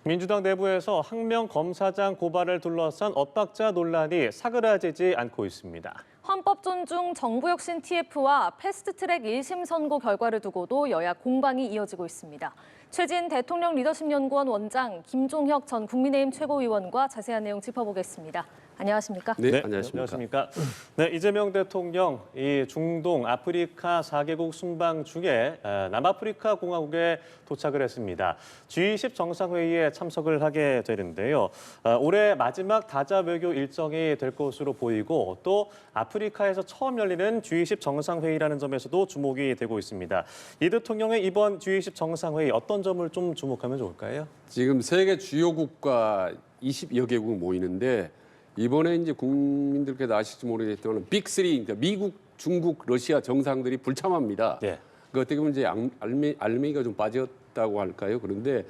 민주당 내부에서 항명 검사장 고발을 둘러싼 엇박자 논란이 사그라지지 않고 있습니다. 헌법 존중 정부혁신 TF와 패스트트랙 1심 선고 결과를 두고도 여야 공방이 이어지고 있습니다. 최진 대통령 리더십 연구원 원장, 김종혁 전 국민의힘 최고위원과 자세한 내용 짚어보겠습니다. 안녕하십니까? 네, 안녕하십니까? 네, 이재명 대통령 이 중동, 아프리카 4개국 순방 중에 남아프리카 공화국에 도착을 했습니다. G20 정상회의에 참석을 하게 되는데요. 올해 마지막 다자 외교 일정이 될 것으로 보이고 또 아프리카에서 처음 열리는 G20 정상회의라는 점에서도 주목이 되고 있습니다. 이 대통령의 이번 G20 정상회의 어떤 점을 좀 주목하면 좋을까요? 지금 세계 주요 국가 20여 개국 모이는데 이번에 이제 국민들께서 아실지 모르겠지만 빅3, 그러니까 미국, 중국, 러시아 정상들이 불참합니다. 네. 그 어떻게 보면 이제 알맹이가 좀 빠졌다고 할까요? 그런데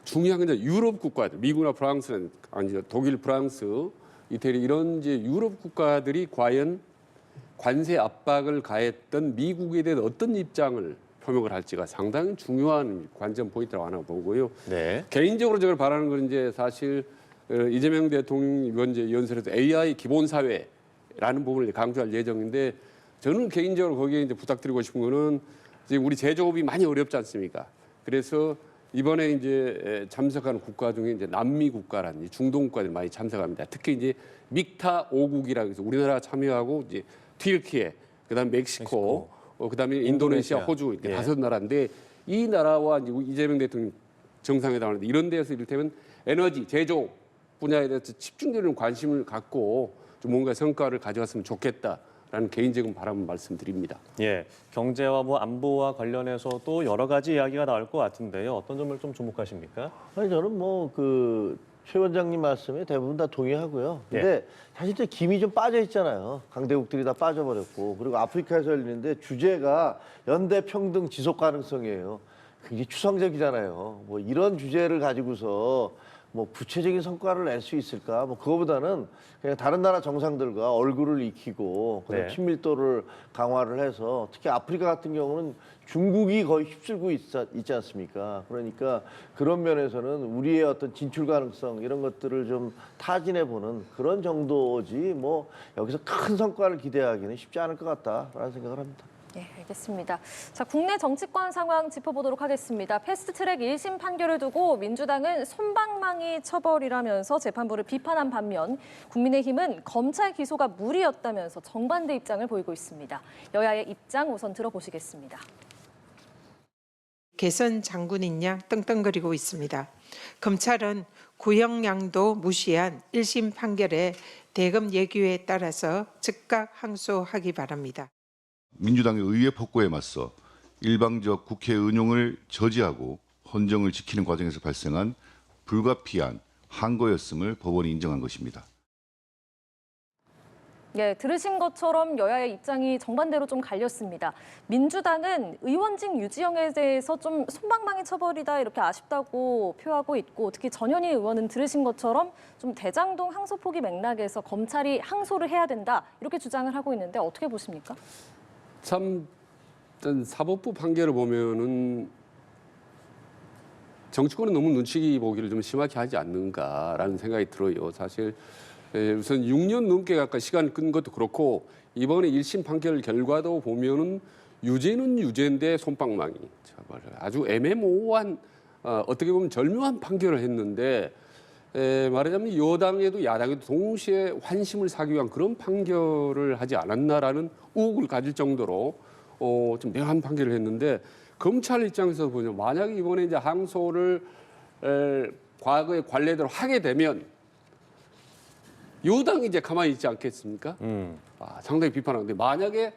중요한 건 이제 유럽 국가들, 미국이나 프랑스는 아니 독일, 프랑스, 이태리 이런 이제 유럽 국가들이 과연 관세 압박을 가했던 미국에 대한 어떤 입장을 표명을 할지가 상당히 중요한 관전 포인트라고 하나 보고요. 네. 개인적으로 저를 바라는 건 이제 사실 이재명 대통령 이번 이제 연설에서 AI 기본 사회라는 부분을 강조할 예정인데 저는 개인적으로 거기에 이제 부탁드리고 싶은 거는 지금 우리 제조업이 많이 어렵지 않습니까? 그래서 이번에 이제 참석하는 국가 중에 이제 남미 국가라는 중동 국가들이 많이 참석합니다. 특히 이제 믹타 5국이라고 해서 우리나라가 참여하고 이제 튀르키예, 그다음 멕시코. 그다음에 인도네시아, 호주 이렇게 예. 5나라인데 이 나라와 이제 이재명 대통령 정상회담을 하는데 이런 데서 이를테면 에너지, 제조 분야에 대해서 집중적인 관심을 갖고 좀 뭔가 성과를 가져갔으면 좋겠다라는 개인적인 바람을 말씀드립니다. 예, 경제와 뭐 안보와 관련해서도 여러 가지 이야기가 나올 것 같은데요. 어떤 점을 좀 주목하십니까? 아니 저는 뭐 최 원장님 말씀에 대부분 다 동의하고요. 근데 사실 이제 김이 좀 빠져 있잖아요. 강대국들이 다 빠져버렸고 그리고 아프리카에서 열리는데 주제가 연대 평등 지속 가능성이에요. 굉장히 추상적이잖아요. 뭐 이런 주제를 가지고서 뭐 구체적인 성과를 낼 수 있을까? 뭐 그거보다는 그냥 다른 나라 정상들과 얼굴을 익히고 그다음 네. 친밀도를 강화를 해서 특히 아프리카 같은 경우는 중국이 거의 휩쓸고 있지 않습니까? 그러니까 그런 면에서는 우리의 어떤 진출 가능성 이런 것들을 좀 타진해 보는 그런 정도지 뭐 여기서 큰 성과를 기대하기는 쉽지 않을 것 같다라는 생각을 합니다. 네, 알겠습니다. 자, 국내 정치권 상황 짚어보도록 하겠습니다. 패스트트랙 1심 판결을 두고 민주당은 솜방망이 처벌이라면서 재판부를 비판한 반면 국민의힘은 검찰 기소가 무리였다면서 정반대 입장을 보이고 있습니다. 여야의 입장 우선 들어보시겠습니다. 개선 장군인 양 떵떵거리고 있습니다. 검찰은 구형량도 무시한 1심 판결에 대검 예규에 따라서 즉각 항소하기 바랍니다. 민주당의 의회 폭거에 맞서 일방적 국회 은용을 저지하고 헌정을 지키는 과정에서 발생한 불가피한 항거였음을 법원이 인정한 것입니다. 예, 들으신 것처럼 여야의 입장이 정반대로 좀 갈렸습니다. 민주당은 의원직 유지형에 대해서 좀 솜방망이 처벌이다 이렇게 아쉽다고 표하고 있고 특히 전현희 의원은 들으신 것처럼 좀 대장동 항소 포기 맥락에서 검찰이 항소를 해야 된다 이렇게 주장을 하고 있는데 어떻게 보십니까? 참 사법부 판결을 보면은 정치권은 너무 눈치 보기를 좀 심하게 하지 않는가라는 생각이 들어요. 사실 우선 6년 넘게 가까이 시간 끈 것도 그렇고 이번에 1심 판결 결과도 보면은 유죄는 유죄인데 솜방망이 아주 애매모호한 어떻게 보면 절묘한 판결을 했는데 말하자면 여당에도 야당에도 동시에 환심을 사기 위한 그런 판결을 하지 않았나라는 의혹을 가질 정도로 좀 묘한 판결을 했는데 검찰 입장에서 보면 만약에 이번에 이제 항소를 과거의 관례대로 하게 되면 여당이 이제 가만히 있지 않겠습니까? 상당히 비판하는데 만약에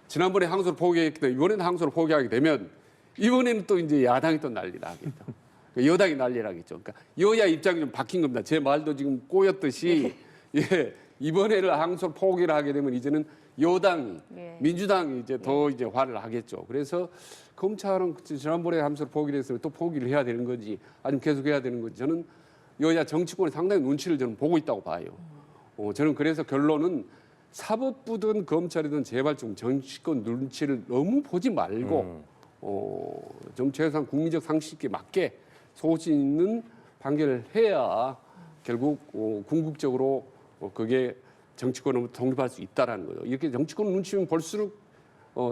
지난번에 항소를 포기했기 때문에 이번에는 항소를 포기하게 되면 이번에는 또 이제 야당이 또 난리를 하겠죠. 여당이 난리를 하겠죠. 그러니까 여야 입장이 좀 바뀐 겁니다. 제 말도 지금 꼬였듯이 예, 이번에는 항소를 포기를 하게 되면 이제는 여당이 민주당이 이제 더 이제 화를 하겠죠. 그래서 검찰은 지난번에 항소를 포기를 했으면 또 포기를 해야 되는 건지 아니면 계속 해야 되는 건지 저는 여야 정치권이 상당히 눈치를 저는 보고 있다고 봐요. 저는 그래서 결론은 사법부든 검찰이든 제발 좀 정치권 눈치를 너무 보지 말고 좀 최소한 국민적 상식에 맞게 소신 있는 판결을 해야 결국 궁극적으로 그게 정치권으로 독립할 수 있다라는 거죠. 이렇게 정치권 눈치면 볼수록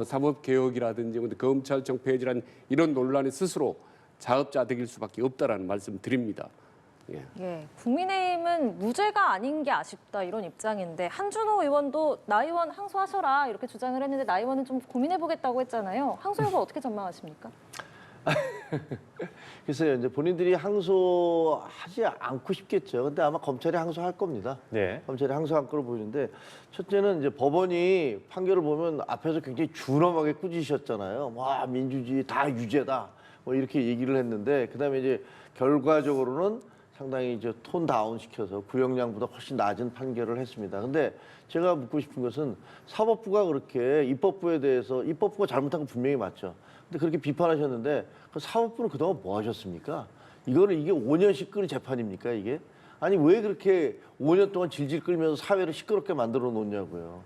사법개혁이라든지 검찰청 폐지라는 이런 논란에 스스로 자업자득일 수밖에 없다라는 말씀 드립니다. 예. 예, 국민의힘은 무죄가 아닌 게 아쉽다 이런 입장인데 한준호 의원도 나 의원 항소하셔라 이렇게 주장을 했는데 나 의원은 좀 고민해보겠다고 했잖아요. 항소 여부 어떻게 전망하십니까? 글쎄요, 이제 본인들이 항소하지 않고 싶겠죠. 근데 아마 검찰이 항소할 겁니다. 네. 검찰이 항소한 걸로 보이는데 첫째는 이제 법원이 판결을 보면 앞에서 굉장히 준엄하게 꾸짖으셨잖아요. 와, 민주주의 다 유죄다. 뭐 이렇게 얘기를 했는데 그다음에 이제 결과적으로는 상당히 이제 톤 다운 시켜서 구형량보다 훨씬 낮은 판결을 했습니다. 근데 제가 묻고 싶은 것은 사법부가 그렇게 입법부에 대해서 입법부가 잘못한 건 분명히 맞죠. 근데 그렇게 비판하셨는데 그 사법부는 그동안 뭐 하셨습니까? 이게 5년씩 끄는 재판입니까 이게? 아니 왜 그렇게 5년 동안 질질 끌면서 사회를 시끄럽게 만들어 놓냐고요.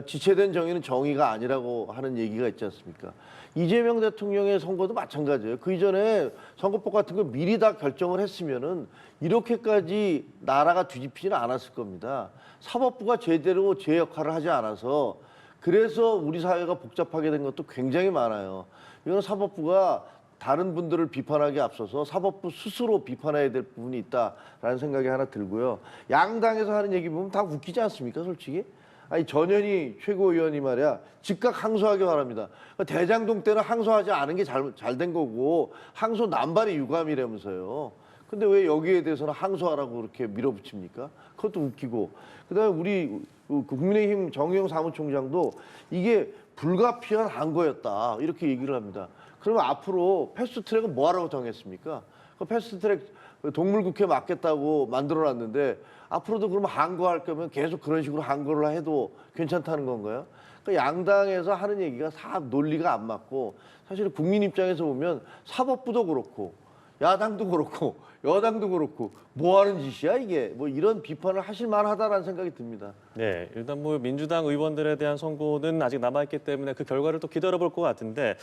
지체된 정의는 정의가 아니라고 하는 얘기가 있지 않습니까? 이재명 대통령의 선거도 마찬가지예요. 그 이전에 선거법 같은 거 미리 다 결정을 했으면은 이렇게까지 나라가 뒤집히지는 않았을 겁니다. 사법부가 제대로 제 역할을 하지 않아서 그래서 우리 사회가 복잡하게 된 것도 굉장히 많아요. 이건 사법부가 다른 분들을 비판하기 앞서서 사법부 스스로 비판해야 될 부분이 있다라는 생각이 하나 들고요. 양당에서 하는 얘기 보면 다 웃기지 않습니까, 솔직히? 아니 전현희 최고위원이 말이야 즉각 항소하기 바랍니다. 대장동 때는 항소하지 않은 게 잘 된 거고 항소 남발이 유감이라면서요. 근데 왜 여기에 대해서는 항소하라고 그렇게 밀어붙입니까? 그것도 웃기고. 그다음에 우리 국민의힘 정의용 사무총장도 이게 불가피한 항거였다 이렇게 얘기를 합니다. 그러면 앞으로 패스트트랙은 뭐하라고 정했습니까? 그 패스트트랙 동물국회 맡겠다고 만들어놨는데 앞으로도 그러면 항거할 거면 계속 그런 식으로 항거를 해도 괜찮다는 건가요? 그러니까 양당에서 하는 얘기가 다 논리가 안 맞고 사실 국민 입장에서 보면 사법부도 그렇고 야당도 그렇고 여당도 그렇고 뭐 하는 짓이야 이게 뭐 이런 비판을 하실 만하다라는 생각이 듭니다. 네, 일단 뭐 민주당 의원들에 대한 선고는 아직 남아있기 때문에 그 결과를 또 기다려볼 것 같은데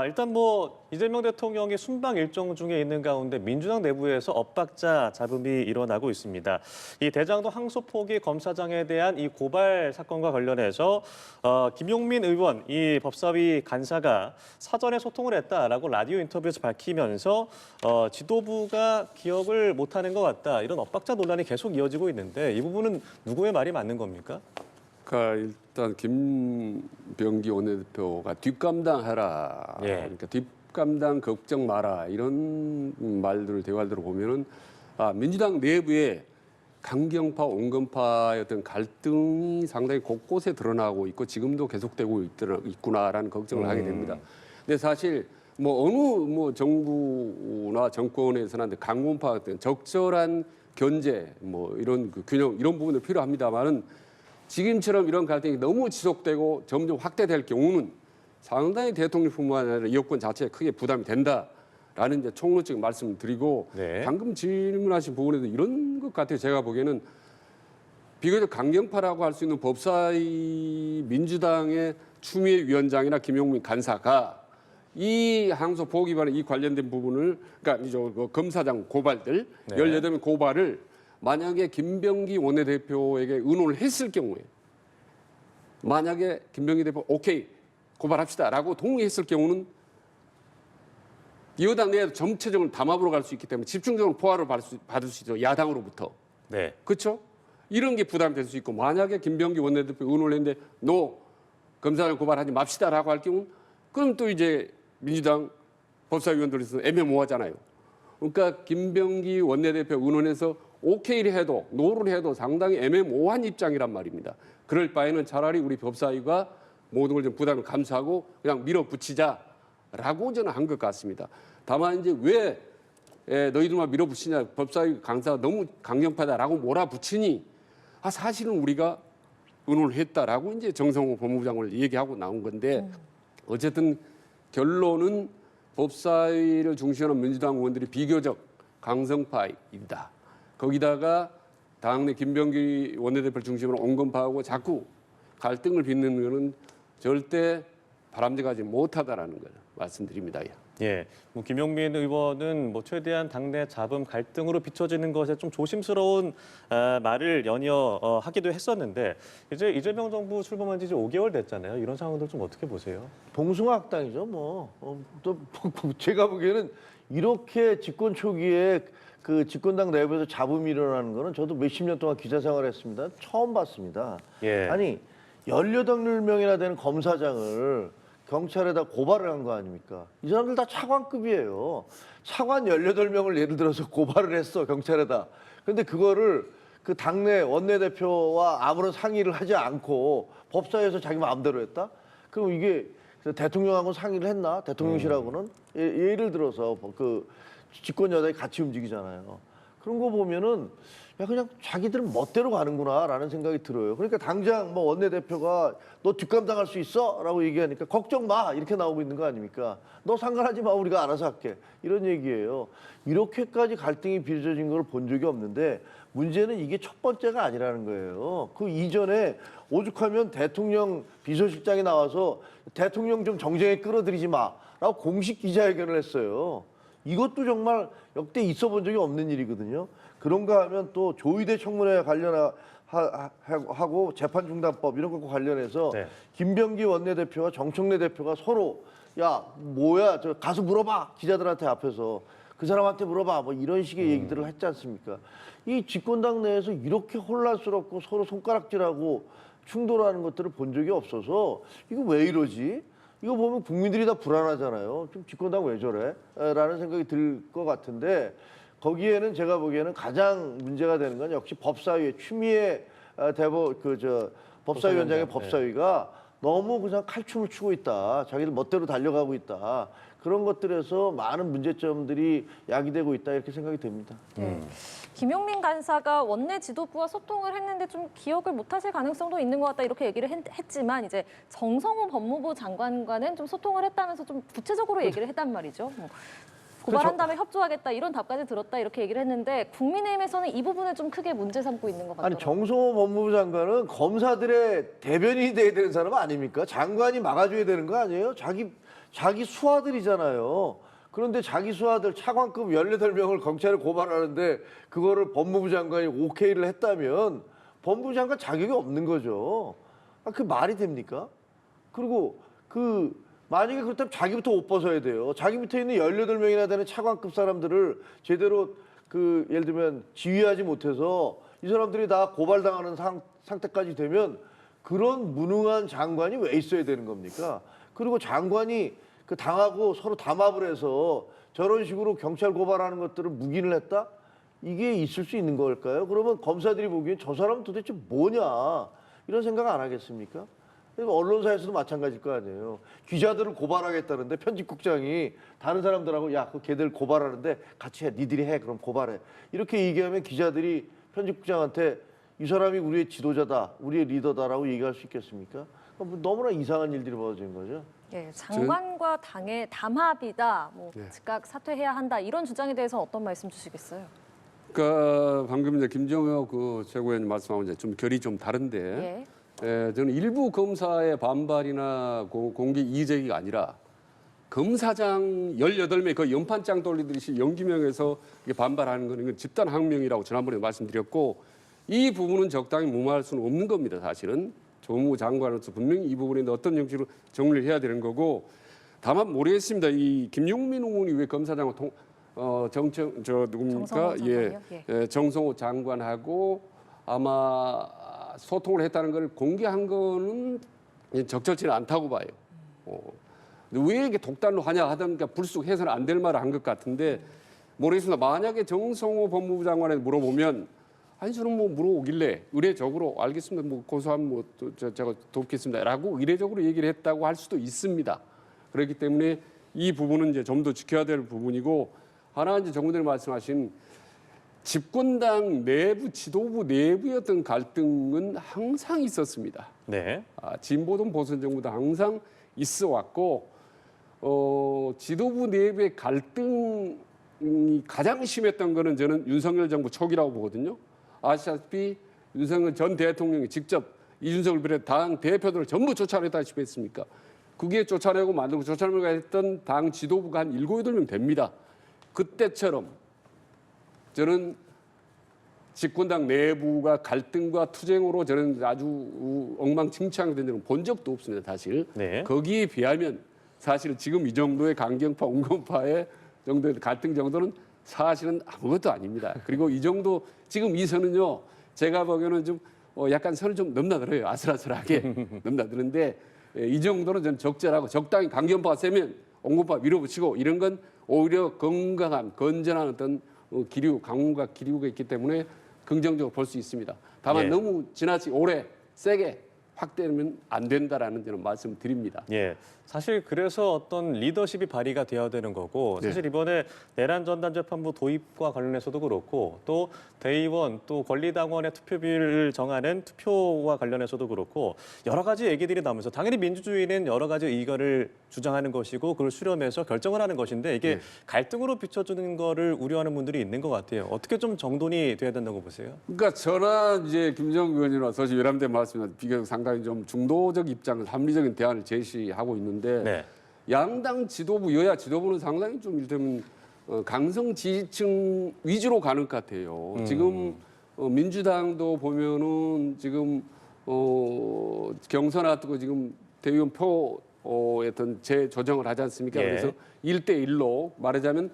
일단 뭐 이재명 대통령이 순방 일정 중에 있는 가운데 민주당 내부에서 엇박자 잡음이 일어나고 있습니다. 이 대장동 항소 포기 검사장에 대한 이 고발 사건과 관련해서 김용민 의원, 이 법사위 간사가 사전에 소통을 했다라고 라디오 인터뷰에서 밝히면서 지도부가 기억을 못하는 것 같다. 이런 엇박자 논란이 계속 이어지고 있는데 이 부분은 누구의 말이 맞는 겁니까? 그러니까 일단 김병기 원내대표가 뒷감당하라. 예. 그러니까 뒷감당 걱정 마라. 이런 말들을 대화를 보면은 민주당 내부에 강경파, 온건파의 어떤 갈등이 상당히 곳곳에 드러나고 있고 지금도 계속되고 있구나라는 걱정을 하게 됩니다. 근데 사실 뭐 어느 정부나 정권에서는 강공파 어떤 적절한 견제 뭐 이런 그 균형 이런 부분도 필요합니다만은 지금처럼 이런 갈등이 너무 지속되고 점점 확대될 경우는 상당히 대통령뿐만 아니라 여권 자체에 크게 부담이 된다라는 이제 총론적인 말씀을 드리고 네. 방금 질문하신 부분에도 이런 것 같아요. 제가 보기에는 비교적 강경파라고 할 수 있는 법사위 민주당의 추미애 위원장이나 김용민 간사가 이 항소 포기 반에 이 관련된 부분을 그러니까 이제 그 검사장 고발들 네. 18명 고발을 만약에 김병기 원내대표에게 의논을 했을 경우에 만약에 김병기 대표 오케이 고발합시다라고 동의했을 경우는 여당 내에도 전체적으로 담합으로 갈 수 있기 때문에 집중적으로 포화를 받을 수 있죠. 야당으로부터. 네. 그렇죠? 이런 게 부담이 될 수 있고 만약에 김병기 원내대표 의논을 했는데 노 검사를 고발하지 맙시다라고 할 경우는 그럼 또 이제 민주당 법사위원들에서 애매모호하잖아요. 그러니까 김병기 원내대표 의논해서 오케이를 해도 노를 해도 상당히 애매모호한 입장이란 말입니다. 그럴 바에는 차라리 우리 법사위가 모든 걸 좀 부담을 감수하고 그냥 밀어붙이자라고 저는 한 것 같습니다. 다만 이제 왜 너희들만 밀어붙이냐 법사위 강사가 너무 강경파다라고 몰아붙이니 사실은 우리가 의논을 했다라고 이제 정성호 법무부 장관을 얘기하고 나온 건데 어쨌든 결론은 법사위를 중시하는 민주당 의원들이 비교적 강성파이다. 거기다가 당내 김병기 원내대표를 중심으로 온건파하고 자꾸 갈등을 빚는 것은 절대 바람직하지 못하다라는 걸 말씀드립니다. 예, 뭐 김용민 의원은 뭐 최대한 당내 잡음 갈등으로 비춰지는 것에 좀 조심스러운 말을 연이어 하기도 했었는데 이제 이재명 정부 출범한 지 이제 5개월 됐잖아요. 이런 상황들 좀 어떻게 보세요? 봉숭아학당이죠, 뭐. 또 제가 보기에는 이렇게 집권 초기에 그 집권당 내부에서 잡음이 일어나는 거는 저도 몇십 년 동안 기자 생활했습니다. 처음 봤습니다. 예. 아니 18명이나 되는 검사장을 경찰에다 고발을 한 거 아닙니까? 이 사람들 다 차관급이에요. 차관 18명을 예를 들어서 고발을 했어, 경찰에다. 근데 그거를 그 당내 원내대표와 아무런 상의를 하지 않고 법사위에서 자기 마음대로 했다? 그럼 이게 대통령하고 상의를 했나? 대통령실하고는? 예를 들어서 그 집권 여당이 같이 움직이잖아요. 그런 거 보면은 야 그냥 자기들은 멋대로 가는구나라는 생각이 들어요. 그러니까 당장 뭐 원내대표가 너 뒷감당할 수 있어?라고 얘기하니까 걱정 마 이렇게 나오고 있는 거 아닙니까? 너 상관하지 마 우리가 알아서 할게 이런 얘기예요. 이렇게까지 갈등이 빚어진 걸 본 적이 없는데 문제는 이게 첫 번째가 아니라는 거예요. 그 이전에 오죽하면 대통령 비서실장이 나와서 대통령 좀 정쟁에 끌어들이지 마라고 공식 기자회견을 했어요. 이것도 정말 역대 있어 본 적이 없는 일이거든요. 그런가 하면 또 조의대 청문회 관련하고 재판중단법 이런 것과 관련해서 네. 김병기 원내대표와 정청래 대표가 서로 야 뭐야 저 가서 물어봐 기자들한테 앞에서 그 사람한테 물어봐 뭐 이런 식의 얘기들을 했지 않습니까? 이 집권당 내에서 이렇게 혼란스럽고 서로 손가락질하고 충돌하는 것들을 본 적이 없어서 이거 왜 이러지? 이거 보면 국민들이 다 불안하잖아요. 좀 집권당 왜 저래? 라는 생각이 들 것 같은데 거기에는 제가 보기에는 가장 문제가 되는 건 역시 법사위의 추미애 법사위원장의 법사위가 너무 그냥 칼춤을 추고 있다. 자기들 멋대로 달려가고 있다. 그런 것들에서 많은 문제점들이 야기되고 있다 이렇게 생각이 됩니다. 김용민 간사가 원내 지도부와 소통을 했는데 좀 기억을 못하실 가능성도 있는 것 같다 이렇게 얘기를 했지만 이제 정성호 법무부 장관과는 좀 소통을 했다면서 좀 구체적으로 얘기를 했단 말이죠. 뭐 고발한 다음에 협조하겠다 이런 답까지 들었다 이렇게 얘기를 했는데 국민의힘에서는 이 부분을 좀 크게 문제 삼고 있는 것 같아요. 아니 정성호 법무부 장관은 검사들의 대변인이 돼야 되는 사람 아닙니까? 장관이 막아줘야 되는 거 아니에요? 자기 수하들이잖아요. 그런데 자기 수하들 차관급 18명을 경찰에 고발하는데 그거를 법무부 장관이 오케이를 했다면 법무부 장관 자격이 없는 거죠. 그 말이 됩니까? 그리고 만약에 그렇다면 자기부터 옷 벗어야 돼요. 자기 밑에 있는 18명이나 되는 차관급 사람들을 제대로 예를 들면 지휘하지 못해서 이 사람들이 다 고발당하는 상태까지 되면 그런 무능한 장관이 왜 있어야 되는 겁니까? 그리고 장관이 당하고 서로 담합을 해서 저런 식으로 경찰 고발하는 것들을 묵인을 했다? 이게 있을 수 있는 걸까요? 그러면 검사들이 보기엔 저 사람은 도대체 뭐냐? 이런 생각 안 하겠습니까? 언론사에서도 마찬가지일 거 아니에요. 기자들을 고발하겠다는데 편집국장이 다른 사람들하고 야, 그 걔들 고발하는데 같이 해. 니들이 해. 그럼 고발해. 이렇게 얘기하면 기자들이 편집국장한테 이 사람이 우리의 지도자다. 우리의 리더다라고 얘기할 수 있겠습니까? 너무나 이상한 일들이 벌어지는 거죠. 예, 장관과 당의 담합이다. 뭐 즉각 사퇴해야 한다. 이런 주장에 대해서 어떤 말씀 주시겠어요? 그러니까 방금 이제 김정혁 그 최고위원 말씀하고 이제 좀 결이 좀 다른데 저는 일부 검사의 반발이나 공개 이의제기가 아니라 검사장 18명 그 연판장 돌리듯이 연기명에서 반발하는 거는 이건 집단 항명이라고 지난번에 말씀드렸고 이 부분은 적당히 무마할 수는 없는 겁니다. 사실은 조무 장관으로서 분명히 이 부분에 어떤 형식으로 정리를 해야 되는 거고 다만 모르겠습니다. 이 김용민 의원이 왜 검사장을 누굽니까? 정성호 장관하고 아마 소통을 했다는 걸 공개한 거는 적절치는 않다고 봐요. 왜 이렇게 독단로 하냐 하던가 불쑥해서는 안 될 말을 한 것 같은데 모르겠습니다. 만약에 정성호 법무부 장관에 물어보면 아니 저는 뭐 물어오길래 의례적으로 알겠습니다. 뭐 고소하면 제가 돕겠습니다라고 의례적으로 얘기를 했다고 할 수도 있습니다. 그렇기 때문에 이 부분은 이제 좀 더 지켜야 될 부분이고 하나 이제 정부대리 말씀하신 집권당 내부 지도부 내부의 어떤 갈등은 항상 있었습니다. 네. 진보든 보수 정부도 항상 있어 왔고 지도부 내부의 갈등이 가장 심했던 거는 저는 윤석열 정부 초기라고 보거든요. 아시다시피 윤석열 전 대통령이 직접 이준석을 비롯해 당 대표들을 전부 쫓아냈다시피 했습니까? 그게 쫓아내고 만들고 쫓아내고 했던 당 지도부가 한 7, 8명 됩니다. 그때처럼 저는 집권당 내부가 갈등과 투쟁으로 저는 아주 엉망진창된 적은 본 적도 없습니다. 사실. 네. 거기에 비하면 사실 지금 이 정도의 강경파, 온건파의 정도의 갈등 정도는 사실은 아무것도 아닙니다. 그리고 이 정도 지금 이 선은요, 제가 보기에는 좀 약간 선을 좀 넘나들어요. 아슬아슬하게 넘나드는데 이 정도는 저는 적절하고 적당히 강경파가 세면 온건파 밀어붙이고 이런 건 오히려 건강한 건전한 어떤 기류, 강운과 기류가 있기 때문에 긍정적으로 볼 수 있습니다. 다만 예. 너무 지나치게 오래 세게 확대하면 안 된다라는 저는 말씀드립니다. 예, 사실 그래서 어떤 리더십이 발휘가 되어야 되는 거고 네. 사실 이번에 내란 전단 재판부 도입과 관련해서도 그렇고 또 대의원 또 권리당원의 투표비를 정하는 투표와 관련해서도 그렇고 여러 가지 얘기들이 나오면서 당연히 민주주의는 여러 가지 의견을 주장하는 것이고 그걸 수렴해서 결정을 하는 것인데 이게 갈등으로 비춰주는 거를 우려하는 분들이 있는 것 같아요. 어떻게 좀 정돈이 돼야 된다고 보세요? 그러니까 저나 이제 김정은 의원이나 사실 열람대 말씀은 비교적 상당히 좀 중도적 입장을 합리적인 대안을 제시하고 있는데 네. 양당 지도부, 여야 지도부는 상당히 좀 이를테면 강성 지지층 위주로 가는 것 같아요. 지금 민주당도 보면은 지금 경선 앞두고 지금 대의원 표의 어떤 재조정을 하지 않습니까? 예. 그래서 1대1로 말하자면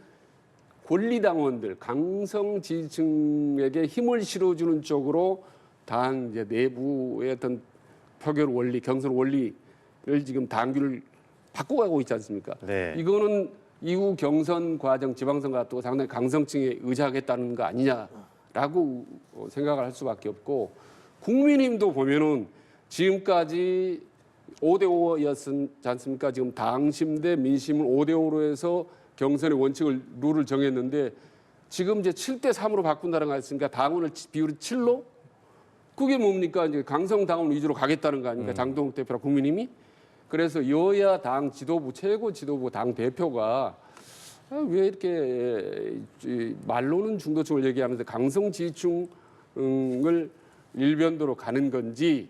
권리당원들, 강성 지지층에게 힘을 실어주는 쪽으로 당 이제 내부의 어떤 표결 원리, 경선 원리를 지금 당규를 바꿔가고 있지 않습니까? 네. 이거는 이후 경선 과정, 지방선거 앞두고 상당히 강성층에 의지하겠다는 거 아니냐라고 생각을 할 수밖에 없고 국민힘도 보면은 지금까지 5대5였지 않습니까? 지금 당심 대 민심을 5대5로 해서 경선의 원칙을 룰을 정했는데 지금 이제 7대3으로 바꾼다는 거 아닙니까? 당원을 비율이 7로? 그게 뭡니까? 이제 강성 당원 위주로 가겠다는 거 아닙니까? 장동욱 대표랑 국민힘이? 그래서 여야 당 지도부, 최고 지도부 당 대표가 왜 이렇게 말로는 중도층을 얘기하면서 강성 지지층을 일변도로 가는 건지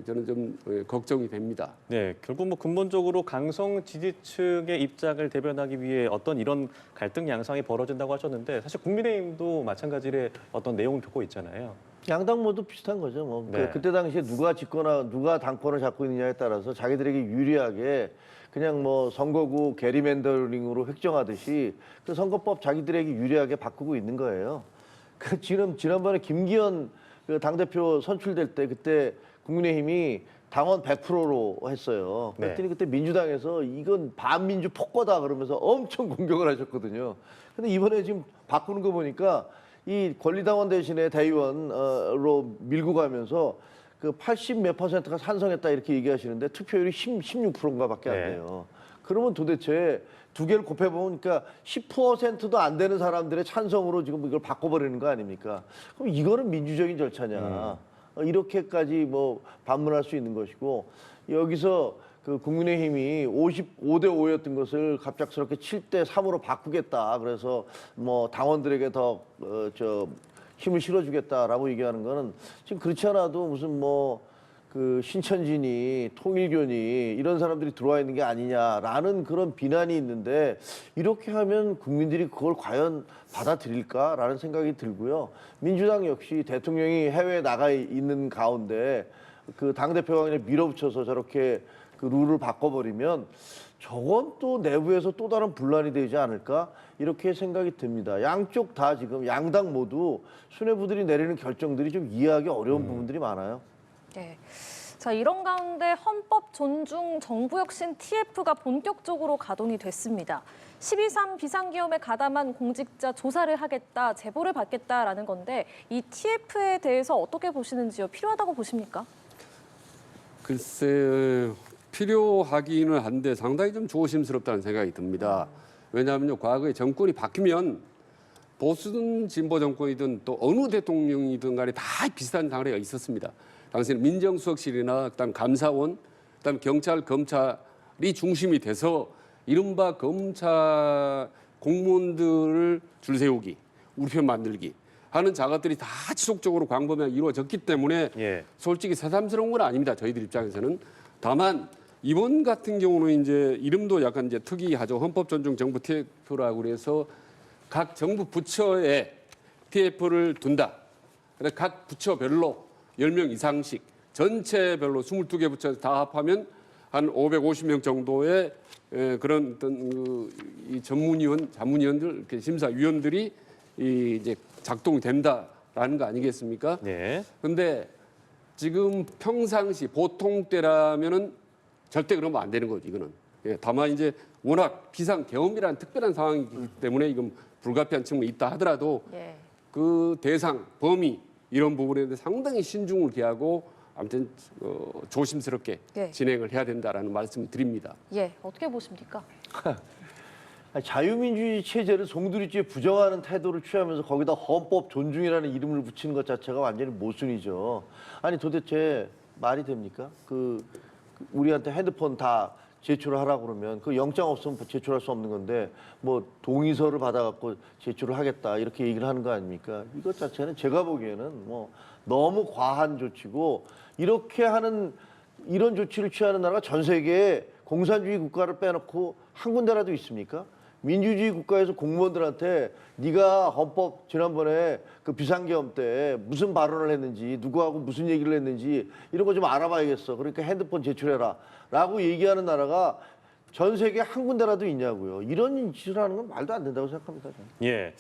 저는 좀 걱정이 됩니다. 네, 결국 뭐 근본적으로 강성 지지층의 입장을 대변하기 위해 어떤 이런 갈등 양상이 벌어진다고 하셨는데 사실 국민의힘도 마찬가지의 어떤 내용을 겪고 있잖아요. 양당 모두 비슷한 거죠. 뭐 네. 그때 당시에 누가 집거나 누가 당권을 잡고 있느냐에 따라서 자기들에게 유리하게 그냥 뭐 선거구 게리맨더링으로 획정하듯이 그 선거법 자기들에게 유리하게 바꾸고 있는 거예요. 그 지난번에 김기현 그 당대표 선출될 때 그때 국민의힘이 당원 100%로 했어요. 그랬더니 그때 민주당에서 이건 반민주 폭거다 그러면서 엄청 공격을 하셨거든요. 근데 이번에 지금 바꾸는 거 보니까 이 권리당원 대신에 대의원으로 밀고 가면서 그 80 몇 %가 찬성했다 이렇게 얘기하시는데 투표율이 16%인가밖에 안 돼요. 그러면 도대체 두 개를 곱해보니까 10%도 안 되는 사람들의 찬성으로 지금 이걸 바꿔버리는 거 아닙니까? 그럼 이거는 민주적인 절차냐? 이렇게까지 뭐 반문할 수 있는 것이고 여기서 그 국민의힘이 55대 5였던 것을 갑작스럽게 7대 3으로 바꾸겠다. 그래서 뭐 당원들에게 더 힘을 실어주겠다라고 얘기하는 거는 지금 그렇지 않아도 무슨 뭐 그 신천진이 통일교니 이런 사람들이 들어와 있는 게 아니냐라는 그런 비난이 있는데 이렇게 하면 국민들이 그걸 과연 받아들일까라는 생각이 들고요. 민주당 역시 대통령이 해외에 나가 있는 가운데 그 당대표가 그냥 밀어붙여서 저렇게 그 룰을 바꿔버리면 저건 또 내부에서 또 다른 분란이 되지 않을까 이렇게 생각이 듭니다. 양쪽 다 지금 양당 모두 수뇌부들이 내리는 결정들이 좀 이해하기 어려운 부분들이 많아요. 네. 자, 이런 가운데 헌법 존중 정부혁신 TF가 본격적으로 가동이 됐습니다. 12.3 비상계엄에 가담한 공직자 조사를 하겠다, 제보를 받겠다라는 건데 이 TF에 대해서 어떻게 보시는지요? 필요하다고 보십니까? 글쎄 필요하기는 한데 상당히 좀 조심스럽다는 생각이 듭니다. 왜냐하면요, 과거에 정권이 바뀌면 보수든 진보 정권이든 또 어느 대통령이든 간에 다 비슷한 사례가 있었습니다. 당시에는 민정수석실이나 그다음 감사원, 그다음 경찰, 검찰이 중심이 돼서 이른바 검찰 공무원들을 줄 세우기, 우리 편 만들기 하는 작업들이 다 지속적으로 광범위하게 이루어졌기 때문에 솔직히 새삼스러운 건 아닙니다. 저희들 입장에서는. 다만 이번 같은 경우는 이제 이름도 약간 이제 특이하죠. 헌법 존중 정부 TF라고 그래서 각 정부 부처에 TF를 둔다. 그래서 각 부처별로 10명 이상씩 전체별로 22개 부처 다 합하면 한 550명 정도의 그런 어떤 이 전문위원, 자문위원들, 이렇게 심사위원들이 이제 작동이 된다라는 거 아니겠습니까? 네. 그런데 지금 평상시 보통 때라면은 절대 그러면 안 되는 거죠, 이거는. 예, 다만 이제 워낙 비상 계엄이라는 특별한 상황이기 때문에 이건 불가피한 측면이 있다 하더라도 예. 그 대상, 범위 이런 부분에 대해 상당히 신중을 기하고 아무튼 조심스럽게 예. 진행을 해야 된다라는 말씀을 드립니다. 예, 어떻게 보십니까? 아니, 자유민주주의 체제를 송두리째 부정하는 태도를 취하면서 거기다 헌법 존중이라는 이름을 붙이는 것 자체가 완전히 모순이죠. 아니 도대체 말이 됩니까? 우리한테 핸드폰 다 제출을 하라고 그러면 그 영장 없으면 제출할 수 없는 건데 뭐 동의서를 받아갖고 제출을 하겠다 이렇게 얘기를 하는 거 아닙니까? 이것 자체는 제가 보기에는 뭐 너무 과한 조치고 이렇게 하는 이런 조치를 취하는 나라가 전 세계에 공산주의 국가를 빼놓고 한 군데라도 있습니까? 민주주의 국가에서 공무원들한테 네가 헌법 지난번에 그 비상계엄 때 무슨 발언을 했는지 누구하고 무슨 얘기를 했는지 이런 거 좀 알아봐야겠어. 그러니까 핸드폰 제출해라 라고 얘기하는 나라가 전 세계에 한 군데라도 있냐고요. 이런 짓을 하는 건 말도 안 된다고 생각합니다. 저는. 예.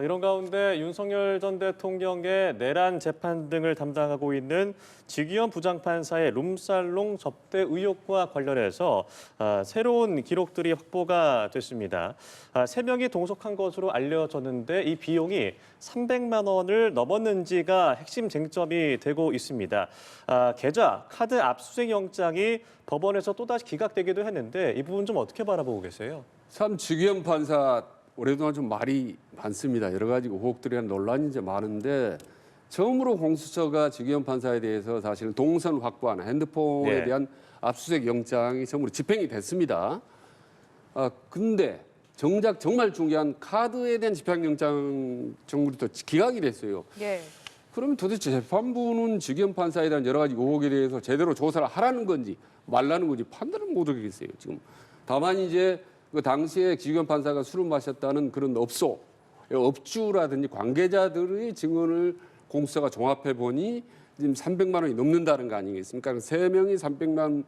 이런 가운데 윤석열 전 대통령의 내란 재판 등을 담당하고 있는 지기현 부장판사의 룸살롱 접대 의혹과 관련해서 새로운 기록들이 확보가 됐습니다. 3명이 동석한 것으로 알려졌는데 이 비용이 300만 원을 넘었는지가 핵심 쟁점이 되고 있습니다. 계좌, 카드 압수수색 영장이 법원에서 또다시 기각되기도 했는데 이 부분 좀 어떻게 바라보고 계세요? 참 지기현 판사 오랫동안 좀 말이 많습니다. 여러 가지 의혹들이나 논란이 이제 많은데 처음으로 공수처가 지기현 판사에 대해서 사실은 동선 확보하는 핸드폰에 네. 대한 압수수색 영장이 처음으로 집행이 됐습니다. 근데 정작 정말 중요한 카드에 대한 집행영장 청구도 또 기각이 됐어요. 예. 그러면 도대체 재판부는 지기현 판사에 대한 여러 가지 의혹에 대해서 제대로 조사를 하라는 건지 말라는 건지 판단을 못 하겠어요. 지금 다만 이제 그 당시에 지기현 판사가 술을 마셨다는 그런 업주라든지 관계자들의 증언을 공수처가 종합해 보니 지금 300만 원이 넘는다는 거 아니겠습니까? 3명이 300만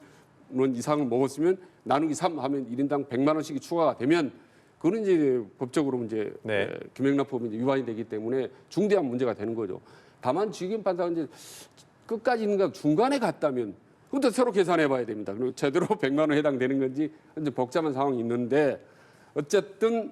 원 이상을 먹었으면 나누기 3 하면 1인당 100만 원씩이 추가가 되면 그거는 이제 법적으로 이제 네. 김영란법이 이제 위반이 되기 때문에 중대한 문제가 되는 거죠. 다만 지기현 판사가 이제 끝까지 있는가 중간에 갔다면 그것도 새로 계산해 봐야 됩니다. 그리고 제대로 100만 원 해당되는 건지 이제 복잡한 상황이 있는데 어쨌든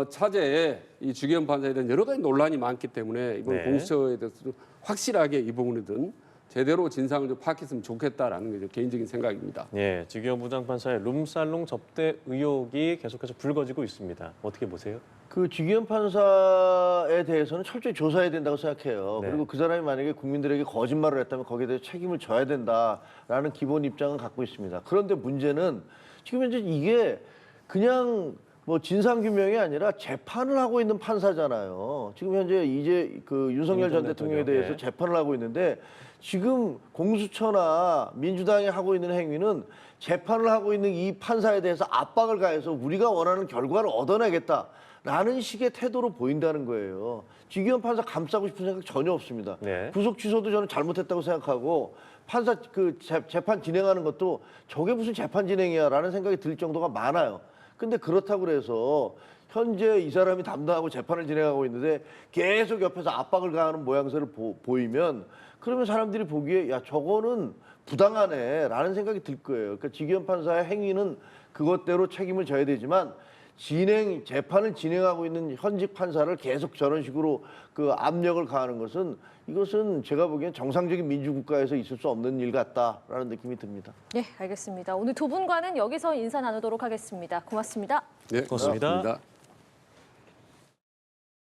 차제에 이 지기현 판사에 대한 여러 가지 논란이 많기 때문에 이번 네. 공수처에 대해서 확실하게 이 부분이든 제대로 진상을 좀 파악했으면 좋겠다라는 게 개인적인 생각입니다. 예, 지기현 부장판사의 룸살롱 접대 의혹이 계속해서 불거지고 있습니다. 어떻게 보세요? 그 지기현 판사에 대해서는 철저히 조사해야 된다고 생각해요. 네. 그리고 그 사람이 만약에 국민들에게 거짓말을 했다면 거기에 대해 책임을 져야 된다라는 기본 입장은 갖고 있습니다. 그런데 문제는 지금 현재 이게 그냥 뭐 진상규명이 아니라 재판을 하고 있는 판사잖아요. 지금 현재 이제 그 윤석열 전 대통령에 대해서 네. 재판을 하고 있는데 지금 공수처나 민주당이 하고 있는 행위는 재판을 하고 있는 이 판사에 대해서 압박을 가해서 우리가 원하는 결과를 얻어내겠다라는 식의 태도로 보인다는 거예요. 지기현 판사 감싸고 싶은 생각 전혀 없습니다. 네. 구속 취소도 저는 잘못했다고 생각하고 판사 그 재판 진행하는 것도 저게 무슨 재판 진행이야라는 생각이 들 정도가 많아요. 근데 그렇다고 그래서 현재 이 사람이 담당하고 재판을 진행하고 있는데 계속 옆에서 압박을 가하는 모양새를 보이면 그러면 사람들이 보기에 야 저거는 부당하네라는 생각이 들 거예요. 그러니까 지기현 판사의 행위는 그것대로 책임을 져야 되지만 재판을 진행하고 있는 현직 판사를 계속 저런 식으로 그 압력을 가하는 것은 이것은 제가 보기엔 정상적인 민주국가에서 있을 수 없는 일 같다라는 느낌이 듭니다. 예, 알겠습니다. 오늘 두 분과는 여기서 인사 나누도록 하겠습니다. 고맙습니다. 네, 고맙습니다. 고맙습니다.